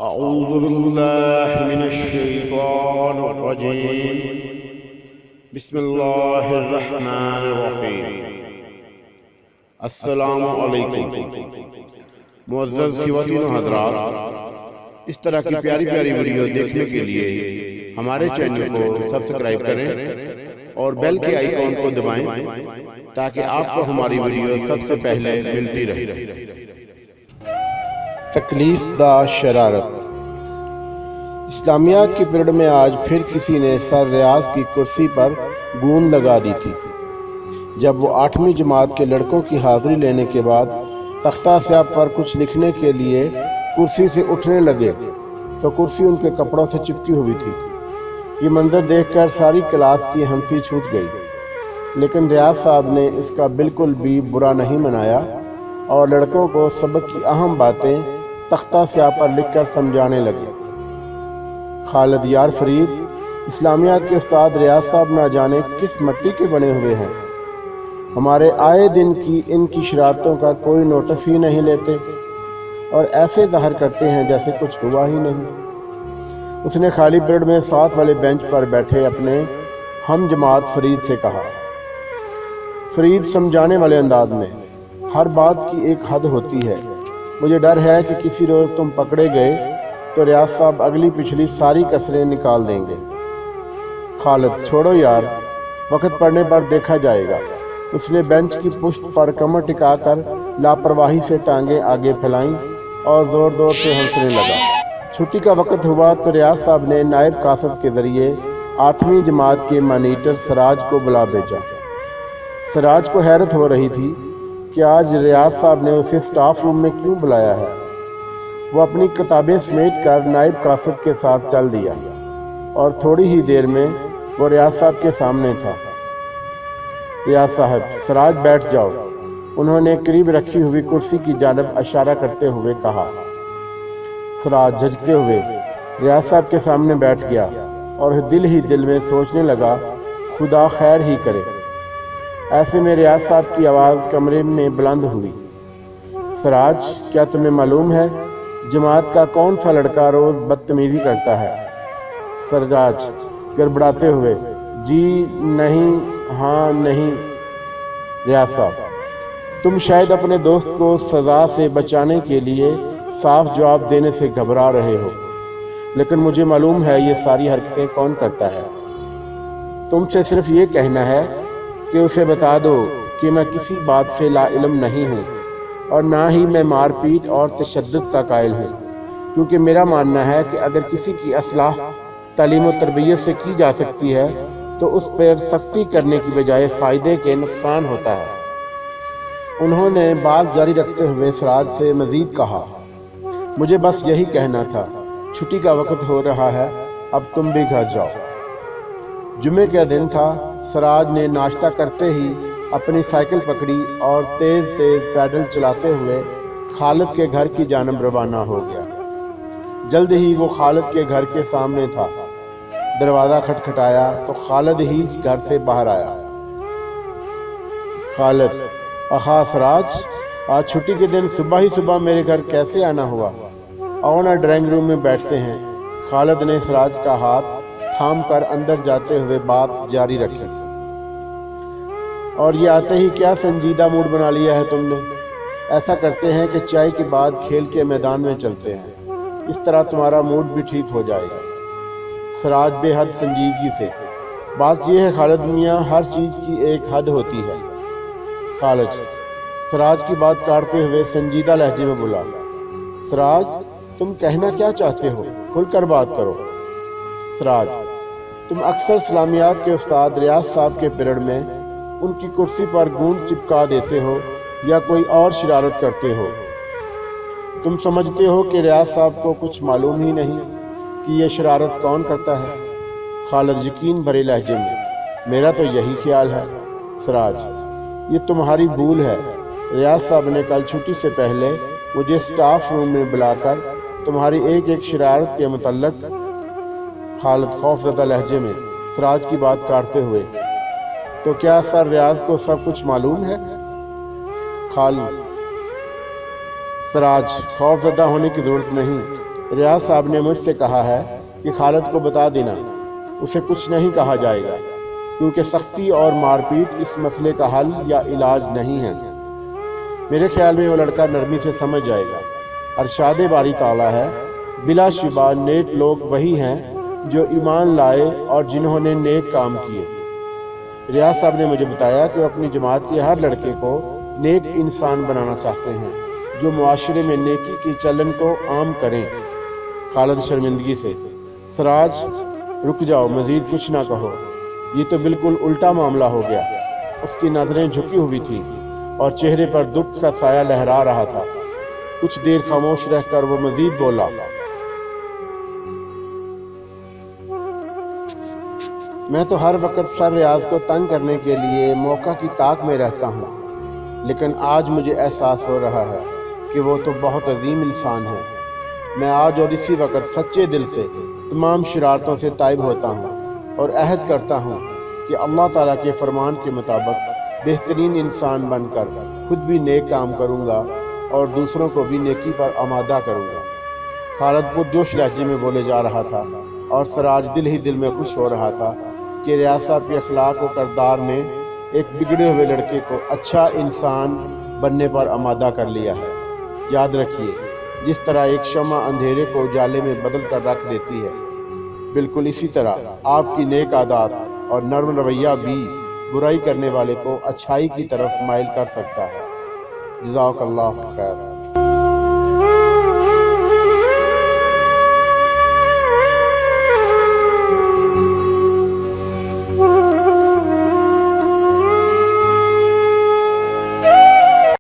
أعوذ بالله من الشيطان الرجيم بسم الله الرحمن الرحیم۔ السلام علیکم معزز خواتین و حضرات، اس طرح کی پیاری پیاری ویڈیو دیکھنے کے لیے ہمارے چینل کو سبسکرائب کریں اور بیل کے آئیکن کو دبائیں تاکہ آپ کو ہماری ویڈیو سب سے پہلے ملتی رہے۔ تکلیف دا شرارت۔ اسلامیات کے پیریڈ میں آج پھر کسی نے سر ریاض کی کرسی پر گوند لگا دی تھی۔ جب وہ 8ویں جماعت کے لڑکوں کی حاضری لینے کے بعد تختہ سیاہ پر کچھ لکھنے کے لیے کرسی سے اٹھنے لگے تو کرسی ان کے کپڑوں سے چپکی ہوئی تھی۔ یہ منظر دیکھ کر ساری کلاس کی ہنسی چھوٹ گئی، لیکن ریاض صاحب نے اس کا بالکل بھی برا نہیں منایا اور لڑکوں کو سبق کی اہم باتیں تختہ سیاہ پر لکھ کر سمجھانے لگے۔ خالد یار فرید، اسلامیات کے استاد ریاض صاحب نہ جانے کس مٹی کے بنے ہوئے ہیں، ہمارے آئے دن کی ان کی شرارتوں کا کوئی نوٹس ہی نہیں لیتے اور ایسے ظاہر کرتے ہیں جیسے کچھ ہوا ہی نہیں۔ اس نے خالی پیریڈ میں ساتھ والے بینچ پر بیٹھے اپنے ہم جماعت فرید سے کہا۔ فرید سمجھانے والے انداز میں: ہر بات کی ایک حد ہوتی ہے، مجھے ڈر ہے کہ کسی روز تم پکڑے گئے تو ریاض صاحب اگلی پچھلی ساری کسریں نکال دیں گے۔ خالد: چھوڑو یار، وقت پڑنے پر دیکھا جائے گا۔ اس نے بینچ کی پشت پر کمر ٹکا کر لاپرواہی سے ٹانگیں آگے پھیلائیں اور زور زور سے ہنسنے لگا۔ چھٹی کا وقت ہوا تو ریاض صاحب نے نائب قاصد کے ذریعے 8ویں جماعت کے مانیٹر سراج کو بلا بھیجا۔ سراج کو حیرت ہو رہی تھی کہ آج ریاض صاحب نے اسے سٹاف روم میں کیوں بلایا ہے۔ وہ اپنی کتابیں سمیٹ کر نائب قاصد کے ساتھ چل دیا اور تھوڑی ہی دیر میں وہ ریاض صاحب کے سامنے تھا۔ ریاض صاحب: سراج بیٹھ جاؤ، انہوں نے قریب رکھی ہوئی کرسی کی جانب اشارہ کرتے ہوئے کہا۔ سراج جھجکتے ہوئے ریاض صاحب کے سامنے بیٹھ گیا اور دل ہی دل میں سوچنے لگا، خدا خیر ہی کرے۔ ایسے میں ریاض صاحب کی آواز کمرے میں بلند ہوئی: سراج، کیا تمہیں معلوم ہے جماعت کا کون سا لڑکا روز بدتمیزی کرتا ہے؟ سراج گڑبڑاتے ہوئے: جی نہیں، ہاں نہیں۔ ریاض صاحب: تم شاید اپنے دوست کو سزا سے بچانے کے لیے صاف جواب دینے سے گھبرا رہے ہو، لیکن مجھے معلوم ہے یہ ساری حرکتیں کون کرتا ہے۔ تم سے صرف یہ کہنا ہے کہ اسے بتا دو کہ میں کسی بات سے لا علم نہیں ہوں اور نہ ہی میں مار پیٹ اور تشدد کا قائل ہوں، کیونکہ میرا ماننا ہے کہ اگر کسی کی اصلاح تعلیم و تربیت سے کی جا سکتی ہے تو اس پر سختی کرنے کی بجائے فائدے کے نقصان ہوتا ہے۔ انہوں نے بات جاری رکھتے ہوئے سراج سے مزید کہا: مجھے بس یہی کہنا تھا، چھٹی کا وقت ہو رہا ہے، اب تم بھی گھر جاؤ۔ جمعے کا دن تھا۔ سراج نے ناشتہ کرتے ہی اپنی سائیکل پکڑی اور تیز تیز پیڈل چلاتے ہوئے خالد کے گھر کی جانب روانہ ہو گیا۔ جلد ہی وہ خالد کے گھر کے سامنے تھا۔ دروازہ کھٹکھٹایا تو خالد ہی گھر سے باہر آیا۔ خالد: آہا سراج، آج چھٹی کے دن صبح ہی صبح میرے گھر کیسے آنا ہوا؟ آؤ نا ڈرائنگ روم میں بیٹھتے ہیں۔ خالد نے سراج کا ہاتھ تھام کر اندر جاتے ہوئے بات جاری رکھی۔ اور یہ آتے ہی کیا سنجیدہ موڈ بنا لیا ہے تم نے؟ ایسا کرتے ہیں کہ چائے کے بعد کھیل کے میدان میں چلتے ہیں، اس طرح تمہارا موڈ بھی ٹھیک ہو جائے گا۔ سراج بے حد سنجیدگی سے: بات یہ ہے خالد میاں، ہر چیز کی ایک حد ہوتی ہے۔ خالد سراج کی بات کاٹتے ہوئے سنجیدہ لہجے میں بولا: سراج، تم کہنا کیا چاہتے ہو؟ کھل کر بات کرو۔ سراج: تم اکثر اسلامیات کے استاد ریاض صاحب کے پیریڈ میں ان کی کرسی پر گوند چپکا دیتے ہو یا کوئی اور شرارت کرتے ہو۔ تم سمجھتے ہو کہ ریاض صاحب کو کچھ معلوم ہی نہیں کہ یہ شرارت کون کرتا ہے؟ خالد یقین بھرے لہجے میں: میرا تو یہی خیال ہے۔ سراج: یہ تمہاری بھول ہے، ریاض صاحب نے کل چھٹی سے پہلے مجھے سٹاف روم میں بلا کر تمہاری ایک ایک شرارت کے متعلق۔ خالد خوف زدہ لہجے میں سراج کی بات کاٹتے ہوئے: تو کیا سر ریاض کو سب کچھ معلوم ہے؟ خالد: سراج خوف زدہ ہونے کی ضرورت نہیں، ریاض صاحب نے مجھ سے کہا ہے کہ خالد کو بتا دینا، اسے کچھ نہیں کہا جائے گا، کیونکہ سختی اور مار پیٹ اس مسئلے کا حل یا علاج نہیں ہے۔ میرے خیال میں وہ لڑکا نرمی سے سمجھ جائے گا۔ ارشاد باری تعالیٰ ہے، بلا شبہ نیک لوگ وہی ہیں جو ایمان لائے اور جنہوں نے نیک کام کیے۔ ریاض صاحب نے مجھے بتایا کہ وہ اپنی جماعت کے ہر لڑکے کو نیک انسان بنانا چاہتے ہیں جو معاشرے میں نیکی کی چلن کو عام کریں۔ خالد شرمندگی سے: سراج رک جاؤ، مزید کچھ نہ کہو، یہ تو بالکل الٹا معاملہ ہو گیا۔ اس کی نظریں جھکی ہوئی تھیں اور چہرے پر دکھ کا سایہ لہرا رہا تھا۔ کچھ دیر خاموش رہ کر وہ مزید بولا: میں تو ہر وقت سر ریاض کو تنگ کرنے کے لیے موقع کی طاق میں رہتا ہوں، لیکن آج مجھے احساس ہو رہا ہے کہ وہ تو بہت عظیم انسان ہے۔ میں آج اور اسی وقت سچے دل سے تمام شرارتوں سے تائب ہوتا ہوں اور عہد کرتا ہوں کہ اللہ تعالیٰ کے فرمان کے مطابق بہترین انسان بن کر خود بھی نیک کام کروں گا اور دوسروں کو بھی نیکی پر آمادہ کروں گا۔ خالد پرجوش لہجے میں بولے جا رہا تھا اور سراج دل ہی دل میں خوش ہو رہا تھا کہ ریاض صاحب کے اخلاق و کردار نے ایک بگڑے ہوئے لڑکے کو اچھا انسان بننے پر آمادہ کر لیا ہے۔ یاد رکھیے، جس طرح ایک شمع اندھیرے کو اجالے میں بدل کر رکھ دیتی ہے، بالکل اسی طرح آپ کی نیک عادات اور نرم رویہ بھی برائی کرنے والے کو اچھائی کی طرف مائل کر سکتا ہے۔ جزاک اللہ خیر۔